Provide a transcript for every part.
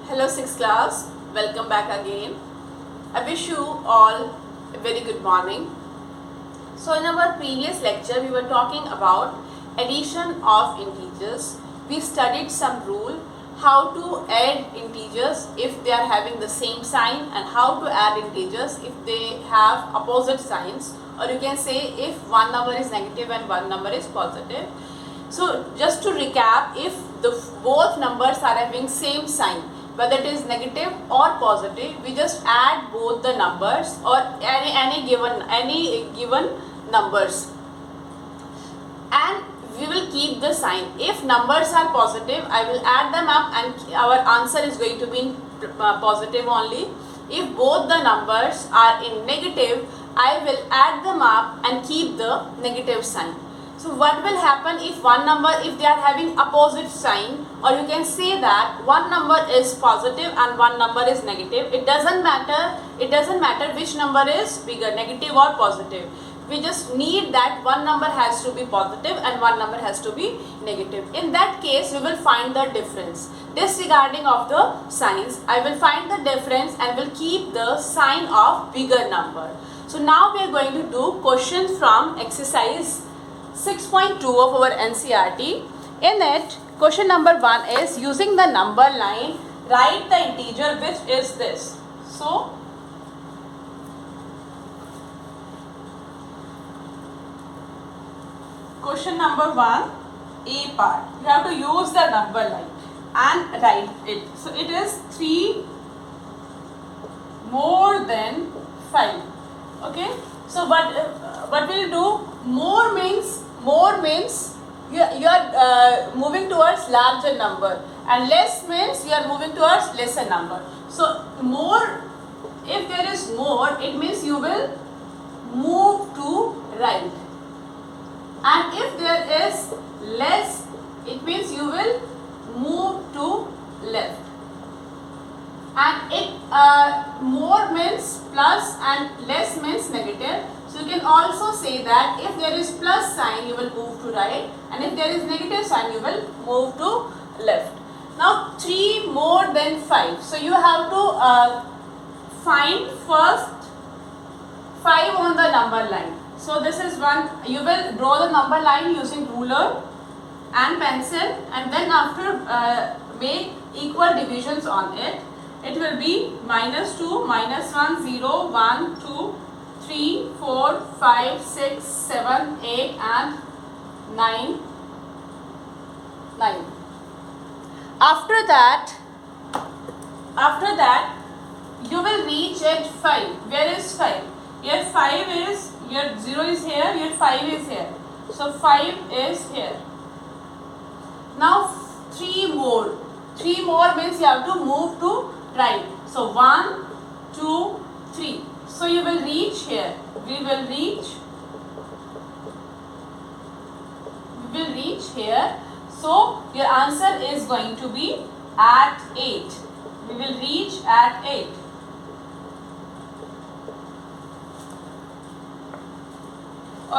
Hello 6th class, welcome back again. I wish you all a very good morning. So in our previous lecture we were talking about addition of integers. We studied some rule how to add integers if they are having the same sign and how to add integers if they have opposite signs, or you can say if one number is negative and one number is positive. So just to recap, if both numbers are having same sign, whether it is negative or positive, we just add both the numbers or any given numbers, and we will keep the sign. If numbers are positive, I will add them up and our answer is going to be in positive only. If both the numbers are in negative, I will add them up and keep the negative sign. So what will happen if if they are having opposite sign, or you can say that one number is positive and one number is negative. It doesn't matter which number is bigger, negative or positive. We just need that one number has to be positive and one number has to be negative. In that case, we will find the difference. Disregarding of the signs, I will find the difference and will keep the sign of bigger number. So now we are going to do questions from exercise 6.2 of our NCERT. In it, question number 1 is, using the number line, write the integer which is this. So, question number 1, A part. You have to use the number line and write it. So, it is 3 more than 5. Okay. So, what we'll do, more means you are moving towards larger number, and less means you are moving towards lesser number. So more, if there is more, it means you will move to right, and if there is less, it means you will move to left. And it more means plus and less means negative. So you can also say that if there is plus sign, you will move to right, and if there is negative sign, you will move to left. Now 3 more than 5. So you have to find first 5 on the number line. So this is one. You will draw the number line using ruler and pencil, and then after make equal divisions on it. It will be -2, -1, 0, 1, 2, 3, 4, 5, 6, 7, 8 and 9. After that you will reach at 5. Where is 5? Your 5 is, your 0 is here, your 5 is here. So 5 is here. Now 3 more. 3 more means you have to move to right. So 1, 2, 3. So you will reach here. We will reach here. So your answer is going to be at 8. We will reach at 8.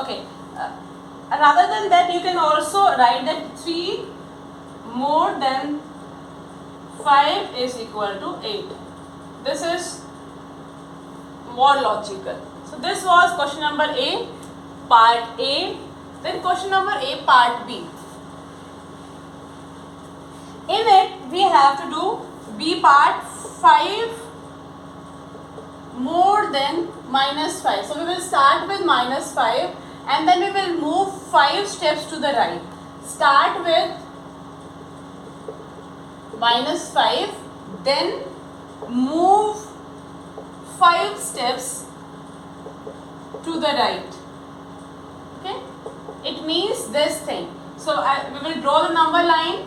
Okay. Rather than that, you can also write that 3 more than 5 is equal to 8. This is more logical. So this was question number A, part A. Then question number A, part B. In it, we have to do B part, 5 more than -5. So we will start with -5 and then we will move 5 steps to the right. Start with -5, then move 5 steps to the right. Okay, it means this thing. So we will draw the number line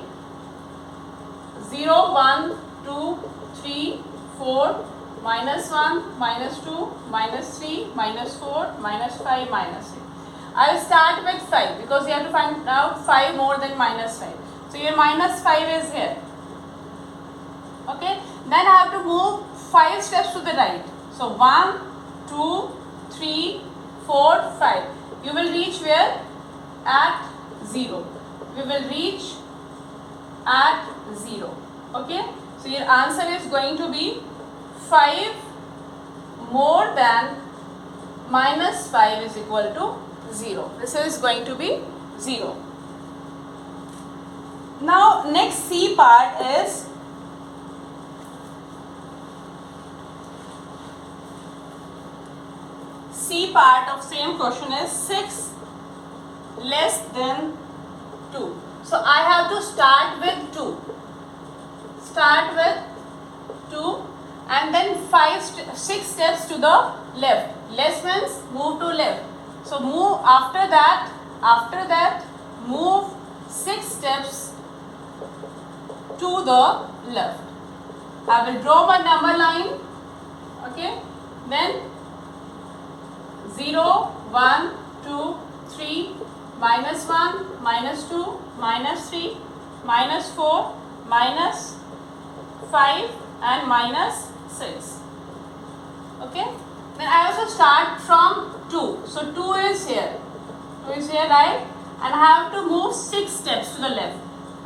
0, 1, 2, 3, 4, -1, -2, -3, -4, -5, -6. I will start with 5 because you have to find out 5 more than -5. So your -5 is here. Okay, then I have to move 5 steps to the right. So 1, 2, 3, 4, 5. You will reach where? At 0. We will reach at 0. Okay, So your answer is going to be 5 more than minus 5 is equal to 0. This is going to be 0. Now next C part is C part of same question is 6 less than 2. So I have to start with 2. Start with 2 and then 6 steps to the left. Less means move to left. So move after that move 6 steps to the left. I will draw my number line. Okay. Then 0, 1, 2, 3, minus 1, minus 2, minus 3, minus 4, minus 5 and minus 6. Okay. Then I also start from 2. So 2 is here. 2 is here, right? And I have to move 6 steps to the left.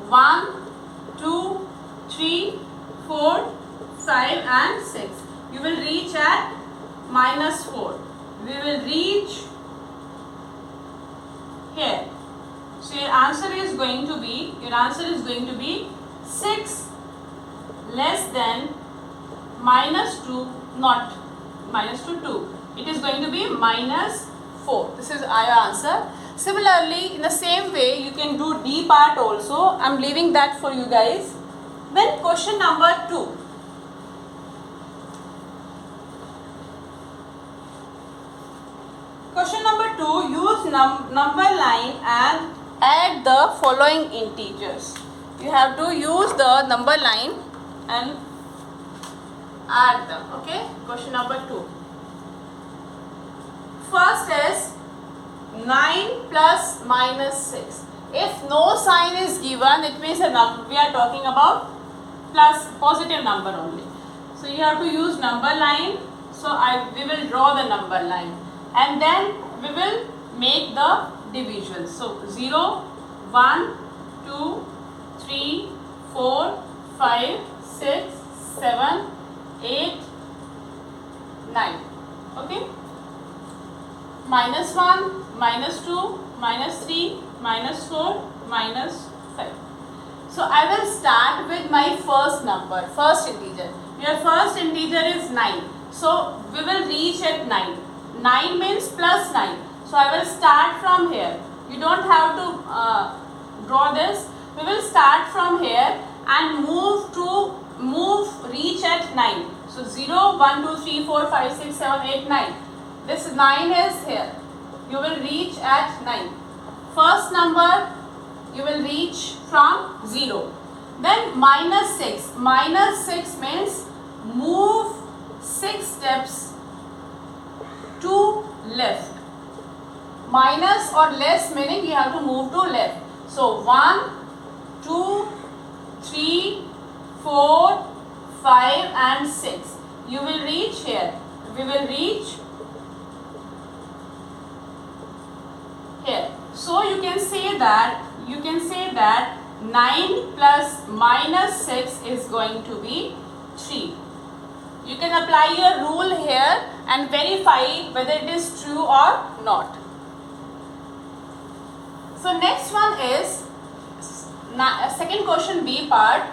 1, 2, 3, 4, 5 and 6. You will reach at minus 4. We will reach here. So your answer is going to be 6 less than minus 2, not minus 2. It is going to be minus 4. This is our answer. Similarly, in the same way, you can do D part also. I am leaving that for you guys. Then question number 2. Question number 2, use number line and add the following integers. You have to use the number line and add them. Okay, question number 2. First is 9 plus minus 6. If no sign is given, it means we are talking about plus positive number only. So you have to use number line. So we will draw the number line. And then we will make the division. So 0, 1, 2, 3, 4, 5, 6, 7, 8, 9. Okay. Minus 1, minus 2, minus 3, minus 4, minus 5. So I will start with my first number, first integer. Your first integer is 9. So we will reach at 9. 9 means plus 9. So I will start from here. You don't have to draw this. We will start from here and reach at 9. So 0, 1, 2, 3, 4, 5, 6, 7, 8, 9. This 9 is here. You will reach at 9. First number you will reach from 0. Then minus 6. Minus 6 means move 6 steps to left. Minus or less meaning you have to move to left. So 1, 2, 3, 4, 5 and 6. You will reach here. We will reach here. So you can say that 9 plus minus 6 is going to be 3. You can apply your rule here and verify whether it is true or not. So next one is second question B part.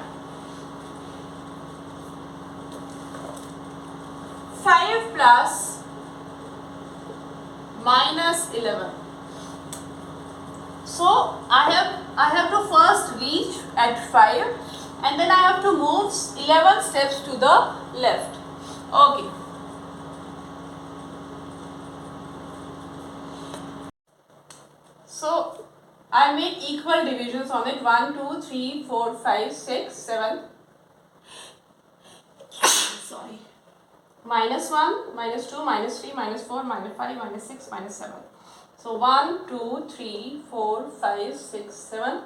5 plus minus 11. So I have to first reach at 5 and then I have to move 11 steps to the left. Okay. So I make equal divisions on it. 1, 2, 3, 4, 5, 6, 7. Sorry. Minus 1, minus 2, minus 3, minus 4, minus 5, minus 6, minus 7. So 1, 2, 3, 4, 5, 6, 7.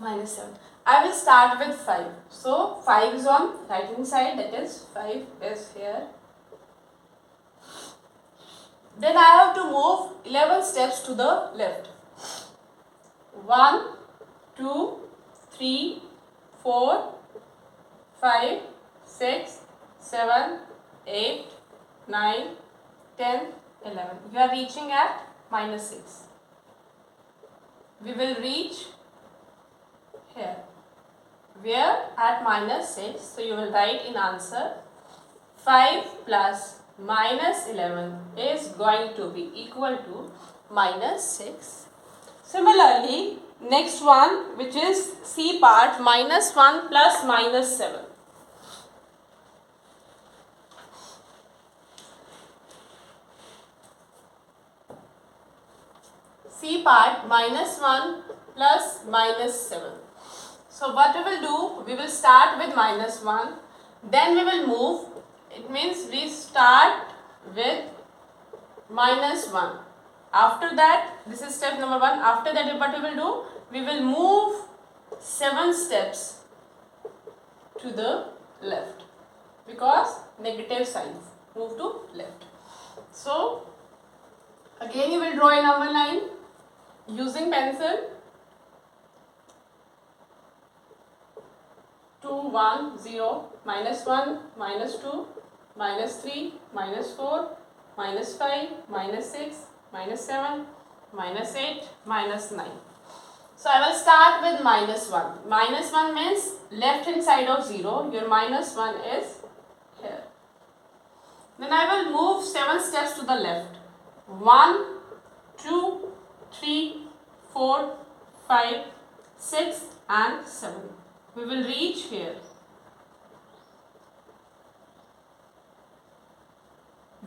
Minus 7. I will start with 5. So 5 is on right hand side, that is 5 is here. Then I have to move 11 steps to the left. 1, 2, 3, 4, 5, 6, 7, 8, 9, 10, 11. You are reaching at minus 6. We will reach here. Where? At minus 6. So you will write in answer 5 plus minus 11 is going to be equal to minus 6. Similarly, next one, which is C part, minus 1 plus minus 7. C part, minus 1 plus minus 7. So what we will do, we will start with minus 1, then we will move. It means we start with minus 1. After that, this is step number 1. After that, what we will do, we will move 7 steps to the left, because negative signs, move to left. So again you will draw a number line using pencil. 2, 1, 0, minus 1, minus 2, minus 3, minus 4, minus 5, minus 6, minus 7, minus 8, minus 9. So I will start with minus 1. Minus 1 means left hand side of 0. Your minus 1 is here. Then I will move 7 steps to the left. 1, 2, 3, 4, 5, 6 and 7. We will reach here.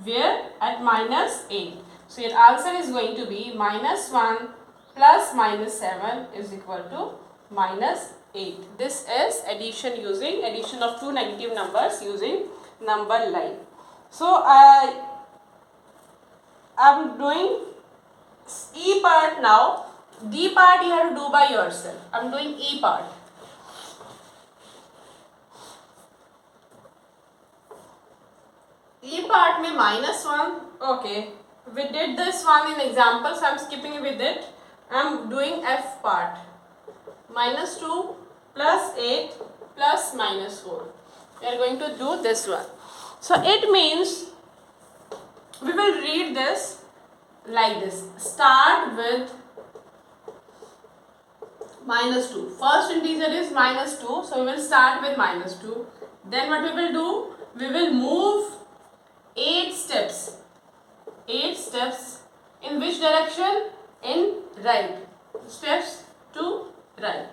Where? At minus 8. So your answer is going to be minus 1 plus minus 7 is equal to minus 8. This is addition of two negative numbers using number line. So I am doing E part now. D part you have to do by yourself. I am doing E part. E part में minus 1, okay, we did this one in example, so I am skipping with it. I am doing F part, minus 2 plus 8 plus minus 4. We are going to do this one. So it means we will read this like this. Start with minus 2. First integer is minus 2, so we will start with minus 2. Then what we will do, we will move 8 steps. 8 steps in which direction? In right. Steps to right.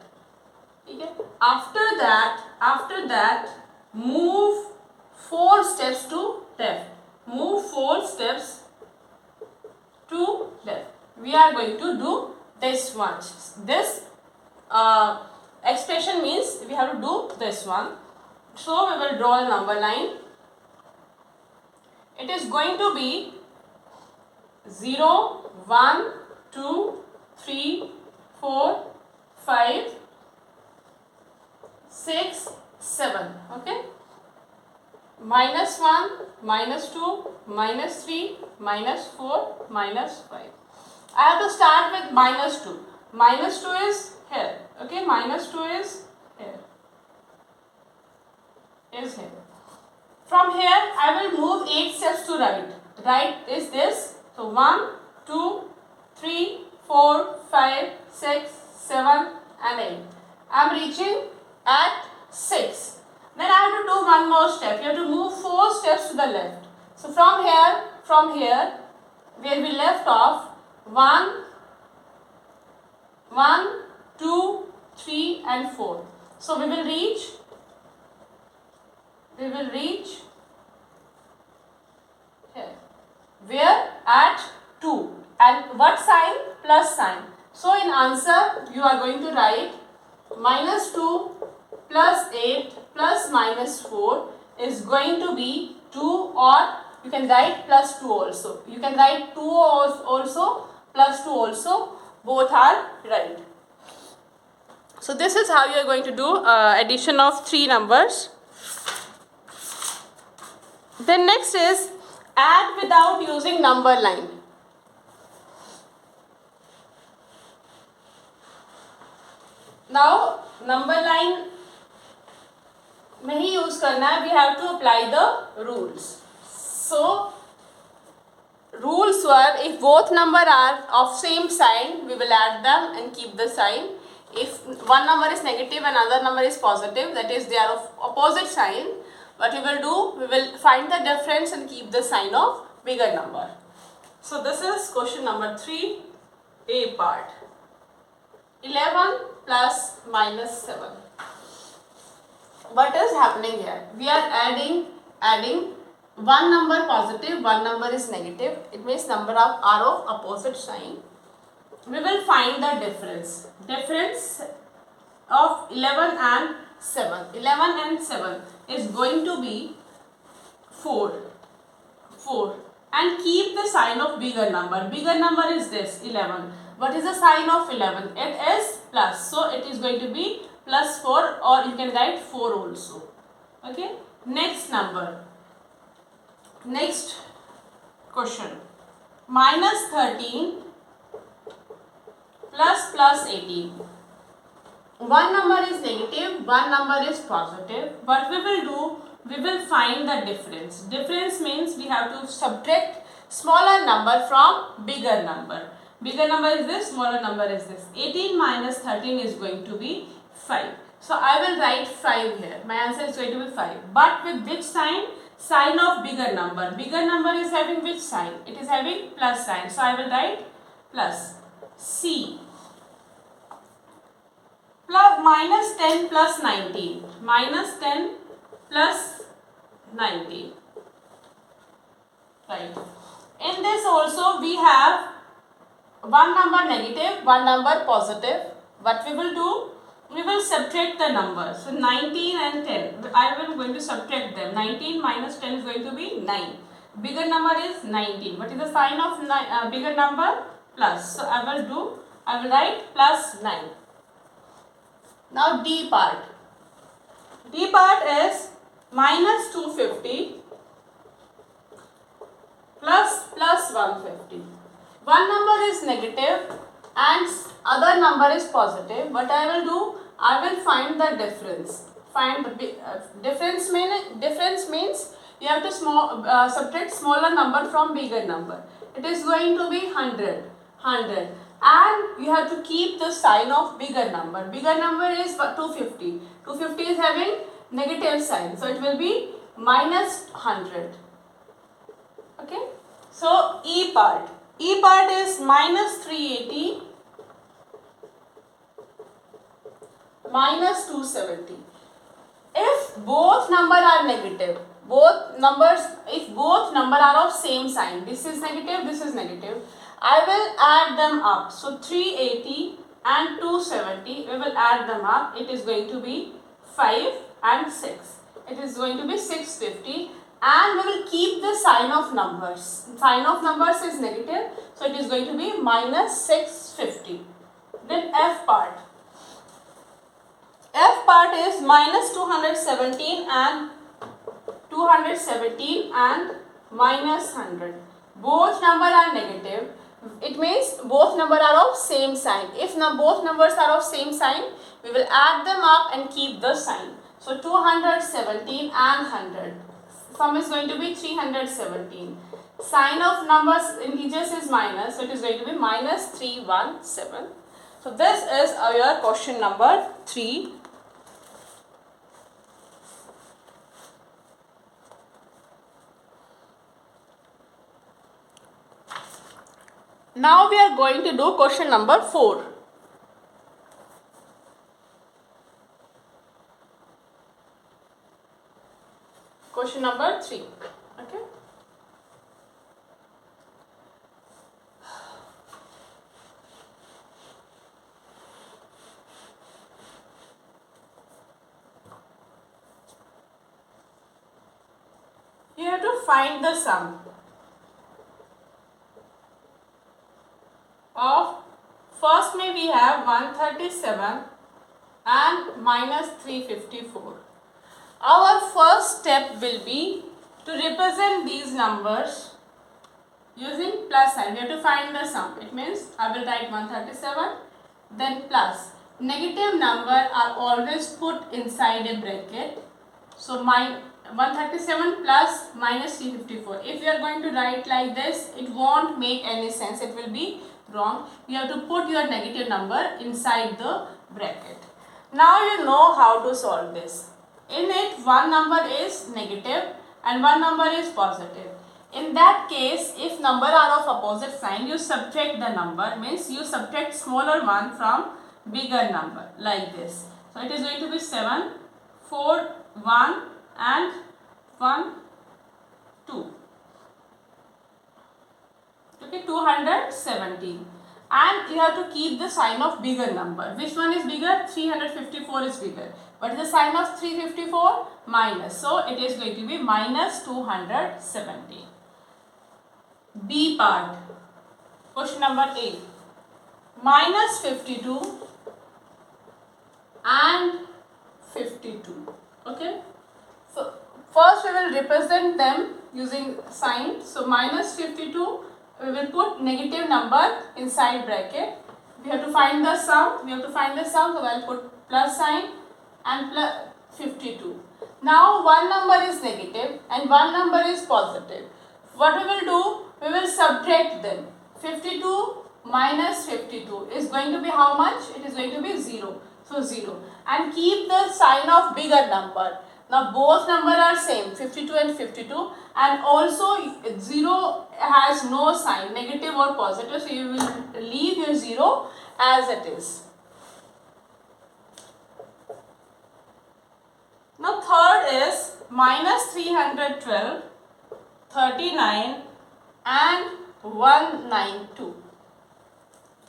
Okay. After that, move 4 steps to left. Move 4 steps to left. We are going to do this one. This expression means we have to do this one. So we will draw a number line. It is going to be 0, 1, 2, 3, 4, 5, 6, 7. Okay. Minus 1, minus 2, minus 3, minus 4, minus 5. I have to start with minus 2. Minus 2 is here. Okay. Minus 2 is here. Is here. From here, I will move 8 steps to right. Right is this. So 1, 2, 3, 4, 5, 6, 7 and 8. I am reaching at 6. Then I have to do one more step. You have to move 4 steps to the left. So from here, where we left off, 1, 2, 3 and 4. So we will reach here. Where? At 2. And what sign? Plus sign. So in answer, you are going to write minus 2 plus 8 plus minus 4 is going to be 2, or you can write plus 2 also. You can write 2 also, plus 2 also. Both are right. So this is how you are going to do addition of 3 numbers. Then next is add without using number line. Now number line में ही use करना है. We have to apply the rules. So rules were, if both number are of same sign, we will add them and keep the sign. If one number is negative and another number is positive, that is they are of opposite sign, what we will do, we will find the difference and keep the sign of bigger number. So this is question number 3, A part. 11 plus minus 7. What is happening here? We are adding one number positive, one number is negative. It means number are of opposite sign. We will find the difference. Difference of 11 and 7. 11 and 7 is going to be 4. 4. And keep the sign of bigger number. Bigger number is this, 11. What is the sign of 11? It is plus. So it is going to be plus 4, or you can write 4 also. Okay. Next number. Next question. Minus 13 plus 18. One number is negative, one number is positive. What we will do, we will find the difference. Difference means we have to subtract smaller number from bigger number. Bigger number is this, smaller number is this. 18 minus 13 is going to be 5. So I will write 5 here. My answer is going to be 5. But with which sign? Sign of bigger number. Bigger number is having which sign? It is having plus sign. So I will write plus. C. Plus minus 10 plus 19. Minus 10 plus 19. Right. In this also we have one number negative, one number positive. What we will do? We will subtract the numbers. So 19 and 10. I will going to subtract them. 19 minus 10 is going to be 9. Bigger number is 19. What is the sign of bigger number? Plus. So I will write plus 9. Now D part. D part is minus 250 plus 150. One number is negative and other number is positive. What I will do, I will find the difference. Find the difference means you have to subtract smaller number from bigger number. It is going to be 100, and you have to keep the sign of bigger number. Bigger number is 250. 250 is having negative sign, so it will be minus 100. Okay. So E part. E part is minus 380 minus 270. If both number are negative, if both number are of same sign, this is negative, I will add them up. So 380 and 270, we will add them up. It is going to be 5 and 6. It is going to be 650. And we will keep the sign of numbers. Sign of numbers is negative, so it is going to be minus 650. Then F part. F part is minus 217 and minus 100. Both number are negative. It means both number are of same sign. If both numbers are of same sign, we will add them up and keep the sign. So 217 and 100. Sum is going to be 317. Sign of numbers integers is minus, so it is going to be minus 317. So this is our question number 3. Now we are going to do question number 4. Question number 3. Okay. You have to find the sum of, first may we have 137 and minus 354. Our first step will be to represent these numbers using plus sign. We have to find the sum. It means I will write 137, then plus. negative number are always put inside a bracket. So my 137 plus minus 354. If you are going to write like this, it won't make any sense. It will be wrong. You have to put your negative number inside the bracket. Now you know how to solve this. In it, one number is negative and one number is positive. In that case, if number are of opposite sign, you subtract the number, means you subtract smaller one from bigger number, like this. So it is going to be 7, 4, 1 and 1, 2. Okay, 217. And you have to keep the sign of bigger number. Which one is bigger? 354 is bigger. What is the sign of 354? Minus. So it is going to be minus 270. B part. Question number 8. Minus 52 and 52. Okay. So first we will represent them using sign. So minus 52. We will put negative number inside bracket. We have to find the sum. So I will put plus sign and plus 52. Now one number is negative and one number is positive. What we will do? We will subtract them. 52 minus 52 is going to be how much? It is going to be 0. So 0. And keep the sign of bigger number. Now both numbers are same, 52 and 52, and also 0 has no sign, negative or positive, so you will leave your 0 as it is. Now third is minus 312, 39 and 192.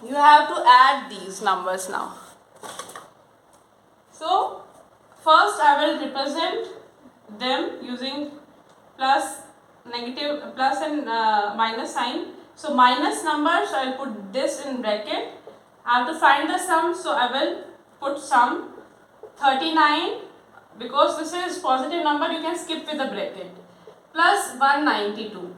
You have to add these numbers now. So first I will represent them using plus, negative, plus and minus sign. So minus numbers, I will put this in bracket. I have to find the sum, so I will put sum. 39, because this is positive number, you can skip with the bracket. Plus 192.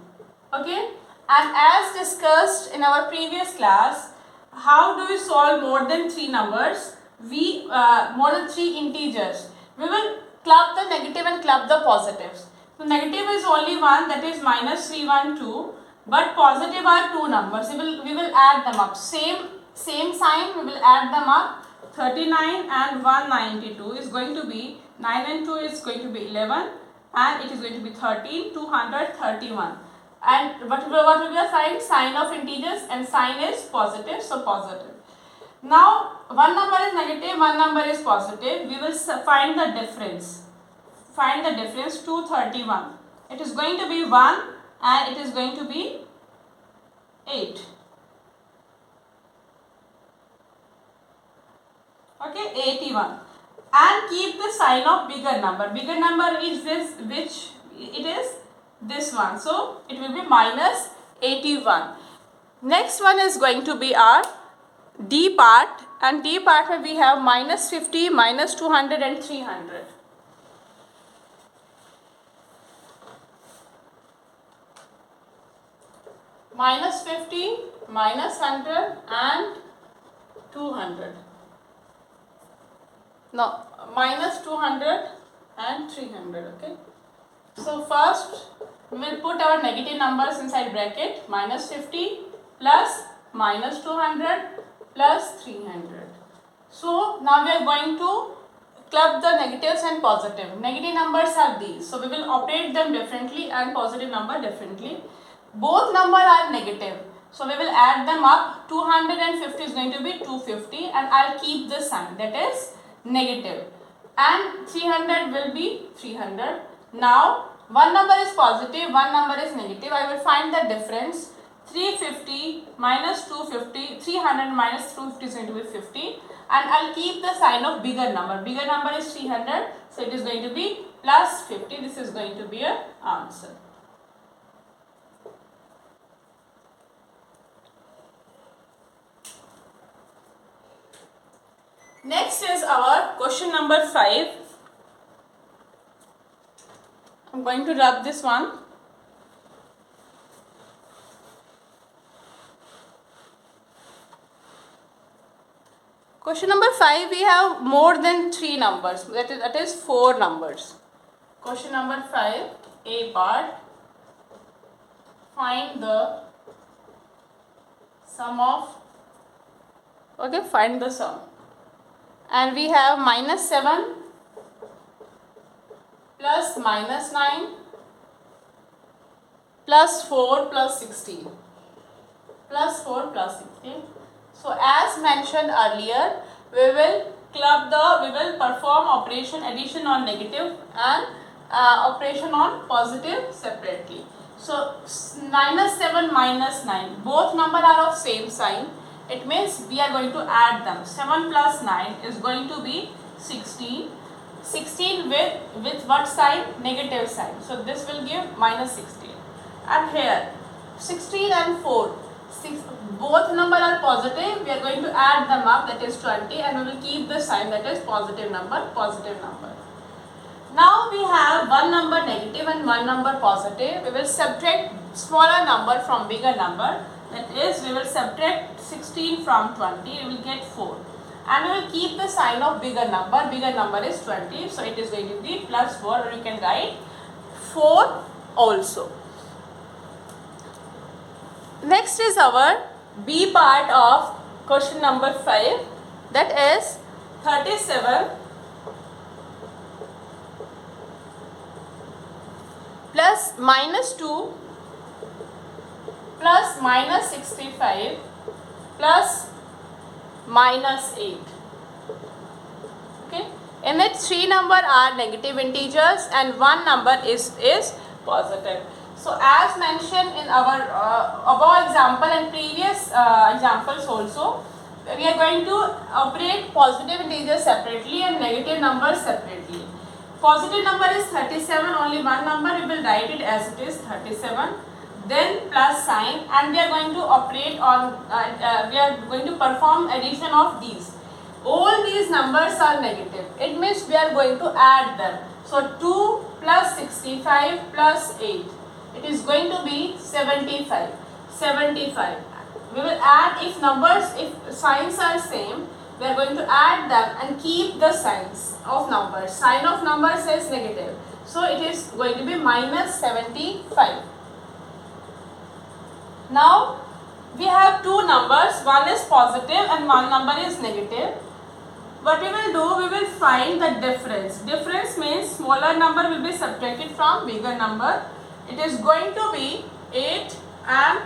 Okay. And as discussed in our previous class, how do we solve more than 3 numbers? More than 3 integers. We will club the negative and club the positives. So negative is only one, that is minus 312, but positive are 2 numbers. We will add them up. Same sign, we will add them up. 39 and 192 is going to be 9 and 2 is going to be 11, and it is going to be 13, 231. And what will be the sign? Sign of integers, and sign is positive, so positive. Now, one number is negative, one number is positive. We will find the difference. Find the difference, 231. It is going to be 1 and it is going to be 8. Okay, 81. And keep the sign of bigger number. Bigger number is this, which it is this one. So, it will be minus 81. Next one is going to be our D part, and D part where we have minus 50, minus 200 and 300. Minus 50, minus 100 and 200. No, minus 200 and 300. Okay. So first we will put our negative numbers inside bracket. Minus 50 plus minus 200 plus 300. So now we are going to club the negatives and positive. Negative numbers are these. So we will operate them differently and positive number differently. Both numbers are negative. So we will add them up. 250 is going to be 250, and I will keep the sign, that is negative. And 300 will be 300. Now one number is positive, one number is negative. I will find the difference. 350 minus 250, 300 minus 250 is going to be 50, and I will keep the sign of bigger number. Bigger number is 300, so it is going to be plus 50. This is going to be an answer. Next is our question number 5. I am going to rub this one. Question number 5, we have more than 3 numbers, that is 4 numbers. Question number 5, A part, find the sum of, find the sum. And we have -7 plus -9 plus 4 plus 16 plus 4 plus 16. So as mentioned earlier, we will perform operation addition on negative and operation on positive separately. So -7 -9, both number are of same sign. It means we are going to add them. 7 plus 9 is going to be 16. 16 with what sign? Negative sign. So this will give -16. And here 16 and 4, both number are positive. We are going to add them up, that is 20, and we will keep the sign, that is positive number. Now we have one number negative and one number positive. We will subtract smaller number from bigger number, that is we will subtract 16 from 20, we will get 4, and we will keep the sign of bigger number is 20, so it is going to be +4, or you can write 4 also. Next is our B part of question number 5, that is 37 plus -2 plus -65 plus -8. Okay, in it 3 number are negative integers and 1 number is positive. So as mentioned in our above example and previous examples also, we are going to operate positive integers separately and negative numbers separately. Positive number is 37, only one number, we will write it as it is 37, then plus sign, and we are going to operate on, we are going to perform addition of these. All these numbers are negative, it means we are going to add them. So 2 plus 65 plus 8. It is going to be 75. We will add, if signs are same, we are going to add them and keep the signs of numbers. Sign of numbers is negative, so it is going to be -75. Now we have two numbers, one is positive and one number is negative. What we will do, we will find the difference. Difference means smaller number will be subtracted from bigger number. It is going to be 8 and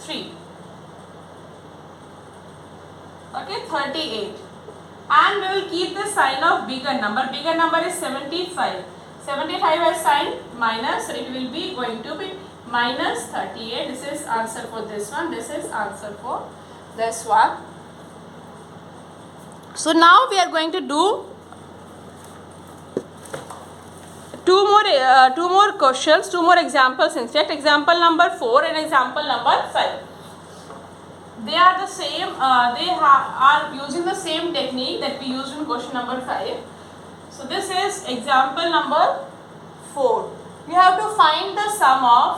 3. Okay, 38. And we will keep the sign of bigger number. Bigger number is 75. 75 has sign minus, so it will be going to be -38. This is answer for this one. This is answer for this one. So now we are going to do two more questions, two more examples. In fact, example number 4 and example number 5. They are the same. They are using the same technique that we used in question number 5. So this is example number 4. You have to find the sum of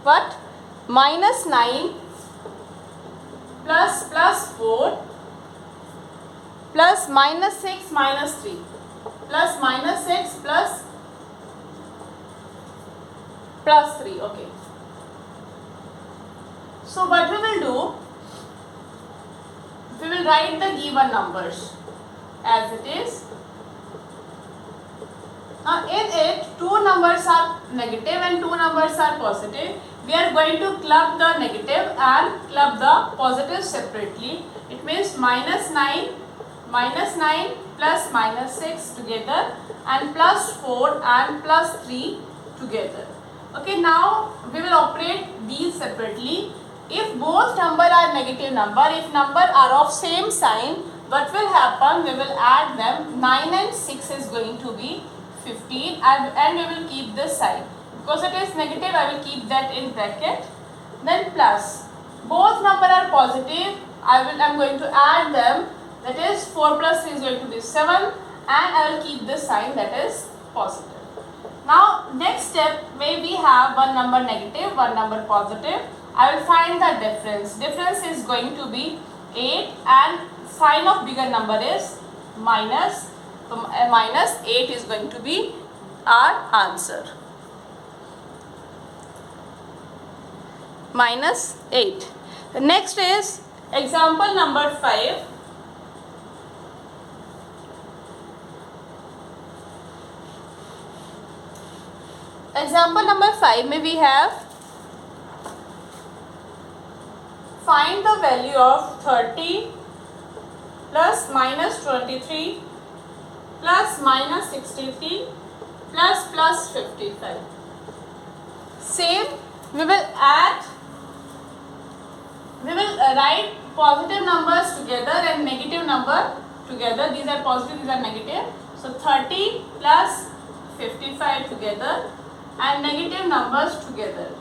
what? -9 plus 4 plus -6 -3 plus -6 plus 3. Okay. So what we will do, we will write the given numbers as it is. Now in it, two numbers are negative and two numbers are positive. We are going to club the negative and club the positive separately. It means -9 plus -6 together and +4 and +3 together. Okay, now we will operate these separately. If both number are negative number, if number are of same sign, what will happen? We will add them. 9 and 6 is going to be 15, and we will keep this sign. Because it is negative, I will keep that in bracket. Then plus. Both number are positive. I am going to add them. That is 4 plus 3 is going to be 7, and I will keep this sign, that is positive. Now next step, may we have one number negative, one number positive. I will find the difference. Difference is going to be 8 and sign of bigger number is minus. So minus 8 is going to be our answer. Minus 8. The next is example number 5. Example number 5 may we have find the value of 30 plus minus 23 plus minus 63 plus 55. Same, we will write positive numbers together and negative number together. These are positive, these are negative. So 30 plus 55 together and negative numbers together.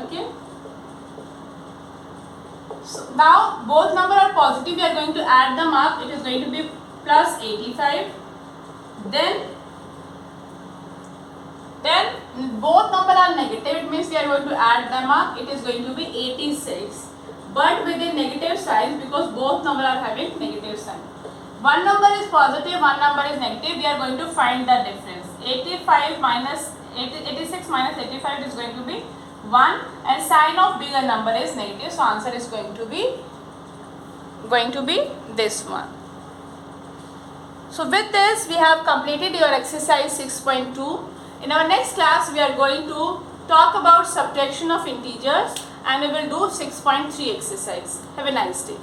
Okay. So now both numbers are positive. We are going to add them up. It is going to be plus 85. Then both numbers are negative. It means we are going to add them up. It is going to be 86. But with a negative sign because both numbers are having negative sign. One number is positive, one number is negative. We are going to find the difference. 86 minus 85 is going to be 1 and sign of bigger number is negative. So answer is going to be this one. So with this we have completed your exercise 6.2. In our next class we are going to talk about subtraction of integers and we will do 6.3 exercise. Have a nice day.